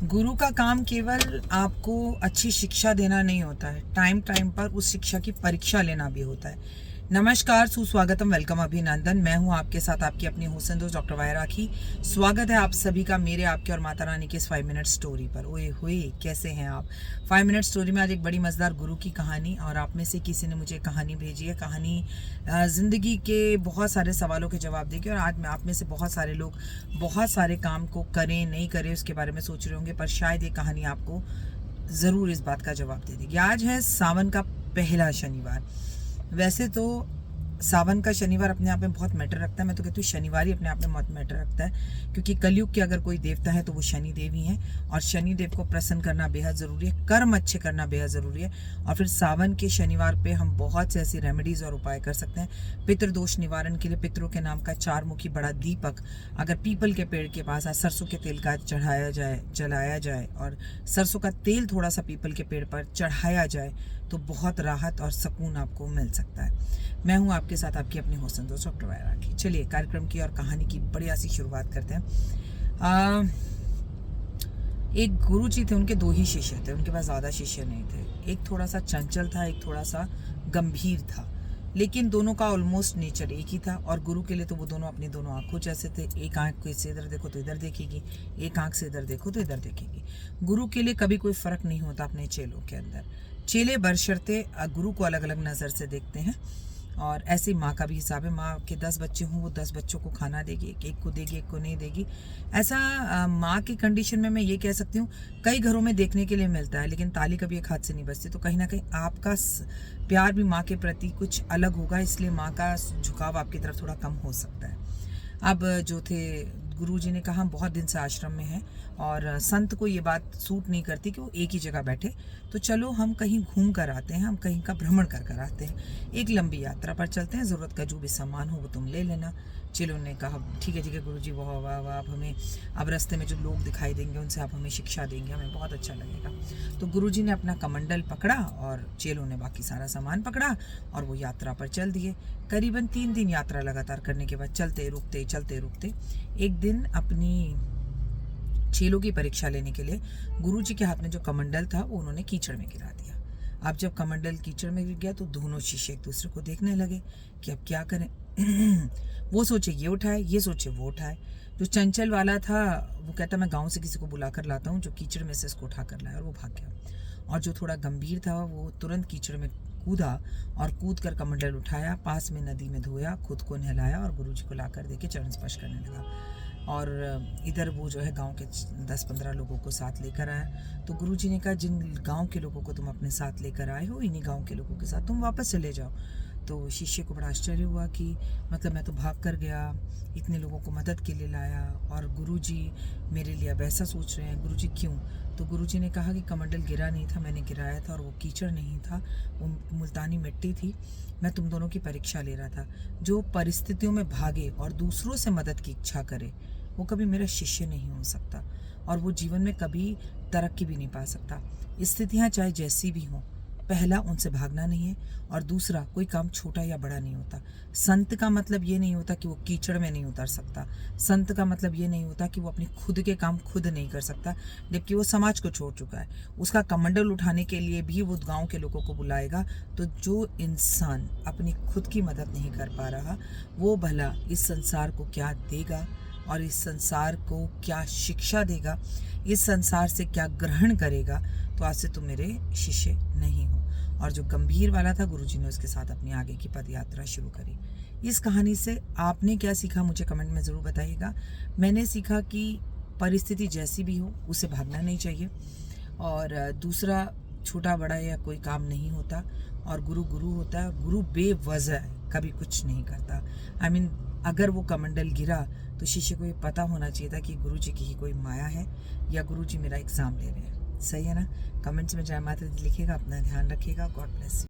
गुरु का काम केवल आपको अच्छी शिक्षा देना नहीं होता है, टाइम टाइम पर उस शिक्षा की परीक्षा लेना भी होता है। नमस्कार, सुस्वागतम, वेलकम, अभिनंदन। मैं हूं आपके साथ आपकी अपनी हुसैन दोस्त डॉक्टर वायरा राखी। स्वागत है आप सभी का मेरे, आपके और माता रानी के इस 5 मिनट स्टोरी पर। ओए हुए, कैसे हैं आप? 5 मिनट स्टोरी में आज एक बड़ी मज़ेदार गुरु की कहानी, और आप में से किसी ने मुझे कहानी भेजी है। कहानी ज़िंदगी के बहुत सारे सवालों के जवाब देगी, और आज मैं आप में से बहुत सारे लोग बहुत सारे काम को करें नहीं करें उसके बारे में सोच रहे होंगे, पर शायद ये कहानी आपको ज़रूर इस बात का जवाब दे देगी। आज है सावन का पहला शनिवार। वैसे तो सावन का शनिवार अपने आप में बहुत मैटर रखता है। मैं तो कहती हूँ शनिवार ही अपने आप में बहुत मैटर रखता है, क्योंकि कलयुग के अगर कोई देवता है तो वो शनि देव ही हैं, और शनि देव को प्रसन्न करना बेहद ज़रूरी है, कर्म अच्छे करना बेहद ज़रूरी है। और फिर सावन के शनिवार पे हम बहुत से ऐसी रेमेडीज़ और उपाय कर सकते हैं। पितृदोष निवारण के लिए पितरों के नाम का 4 मुखी बड़ा दीपक अगर पीपल के पेड़ के पास सरसों के तेल का चढ़ाया जाए, जलाया जाए, और सरसों का तेल थोड़ा सा पीपल के पेड़ पर चढ़ाया जाए तो बहुत राहत और सुकून आपको मिल सकता है। मैं हूं आपके साथ आपकी अपनी हुसैन दोस्त डॉक्टर वायरा राखी। चलिए कार्यक्रम की और कहानी की बढ़िया सी शुरुआत करते हैं। एक गुरु जी थे, उनके 2 ही शिष्य थे, उनके पास ज़्यादा शिष्य नहीं थे। एक थोड़ा सा चंचल था, एक थोड़ा सा गंभीर था, लेकिन दोनों का ऑलमोस्ट नेचर एक ही था। और गुरु के लिए तो वो दोनों अपनी दोनों आंखों जैसे थे। एक आंख से इधर देखो तो इधर देखेगी, एक आंख से इधर देखो तो इधर देखेगी। गुरु के लिए कभी कोई फर्क नहीं होता अपने चेलों के अंदर। चेले बशर्ते गुरु को अलग अलग नज़र से देखते हैं, और ऐसे माँ का भी हिसाब है। माँ के 10 बच्चे हों, वो 10 बच्चों को खाना देगी, एक को देगी, एक को नहीं देगी। ऐसा माँ की कंडीशन में मैं ये कह सकती हूँ, कई घरों में देखने के लिए मिलता है, लेकिन ताली कभी एक हाथ से नहीं बजती। तो कहीं ना कहीं आपका प्यार भी माँ के प्रति कुछ अलग होगा, इसलिए माँ का झुकाव आपकी तरफ थोड़ा कम हो सकता है। अब जो थे, गुरुजी ने कहा हम बहुत दिन से आश्रम में हैं, और संत को ये बात सूट नहीं करती कि वो एक ही जगह बैठे, तो चलो हम कहीं घूम कर आते हैं, हम कहीं का भ्रमण कर आते हैं, एक लंबी यात्रा पर चलते हैं, ज़रूरत का जो भी सामान हो वो तुम ले लेना। चलो ने कहा ठीक है गुरुजी, वाह वाह वाह, आप हमें अब रास्ते में जो लोग दिखाई देंगे उनसे आप हमें शिक्षा देंगे, हमें बहुत अच्छा लगेगा। तो गुरुजी ने अपना कमंडल पकड़ा और चेलों ने बाकी सारा सामान पकड़ा, और वो यात्रा पर चल दिए। करीबन 3 दिन यात्रा लगातार करने के बाद चलते रुकते एक दिन अपनी चेलों की परीक्षा लेने के लिए गुरुजी के हाथ में जो कमंडल था वो उन्होंने कीचड़ में गिरा दिया। अब जब कमंडल कीचड़ में गिर गया तो दोनों शिष्य एक दूसरे को देखने लगे कि अब क्या करें। वो सोचे ये उठाए, ये सोचे वो उठाए। जो चंचल वाला था वो कहता मैं गांव से किसी को बुला कर लाता हूँ जो कीचड़ में से इसको उठा कर लाए, और वो भाग गया। और जो थोड़ा गंभीर था वो तुरंत कीचड़ में कूदा, और कूद कर कमंडल उठाया, पास में नदी में धोया, खुद को नहलाया, और गुरुजी को लाकर देके चरण स्पर्श करने लगा। और इधर वो जो है गांव के 10-15 लोगों को साथ लेकर आया। तो गुरुजी ने कहा जिन गांव के लोगों को तुम अपने साथ लेकर आए हो, इन्हीं गांव के लोगों के साथ तुम वापस चले जाओ। तो शिष्य को बड़ा आश्चर्य हुआ कि मतलब मैं तो भाग कर गया, इतने लोगों को मदद के लिए लाया, और गुरुजी मेरे लिए अब ऐसा सोच रहे हैं। गुरुजी क्यों? तो गुरुजी ने कहा कि कमंडल गिरा नहीं था, मैंने गिराया था, और वो कीचड़ नहीं था, वो मुल्तानी मिट्टी थी। मैं तुम दोनों की परीक्षा ले रहा था। जो परिस्थितियों में भागे और दूसरों से मदद की इच्छा करे वो कभी मेरा शिष्य नहीं हो सकता, और वो जीवन में कभी तरक्की भी नहीं पा सकता। स्थितियाँ चाहे जैसी भी हों, पहला उनसे भागना नहीं है, और दूसरा कोई काम छोटा या बड़ा नहीं होता। संत का मतलब ये नहीं होता कि वो कीचड़ में नहीं उतर सकता। संत का मतलब ये नहीं होता कि वो अपनी खुद के काम खुद नहीं कर सकता, जबकि वो समाज को छोड़ चुका है। उसका कमंडल उठाने के लिए भी वो गांव के लोगों को बुलाएगा। तो जो इंसान अपनी खुद की मदद नहीं कर पा रहा, वो भला इस संसार को क्या देगा, और इस संसार को क्या शिक्षा देगा, इस संसार से क्या ग्रहण करेगा। तो आज से तुम मेरे शिष्य नहीं हो। और जो गंभीर वाला था, गुरुजी ने उसके साथ अपनी आगे की पद यात्रा शुरू करी। इस कहानी से आपने क्या सीखा मुझे कमेंट में ज़रूर बताइएगा। मैंने सीखा कि परिस्थिति जैसी भी हो उसे भागना नहीं चाहिए, और दूसरा छोटा बड़ा या कोई काम नहीं होता, और गुरु गुरु होता है, और गुरु बेवजह कभी कुछ नहीं करता। अगर वो कमंडल गिरा तो शिष्य को ये पता होना चाहिए था कि गुरुजी की ही कोई माया है, या गुरुजी मेरा एग्जाम ले रहे हैं। सही है ना? कमेंट्स में जय माता दी लिखिएगा। अपना ध्यान रखिएगा। God bless you.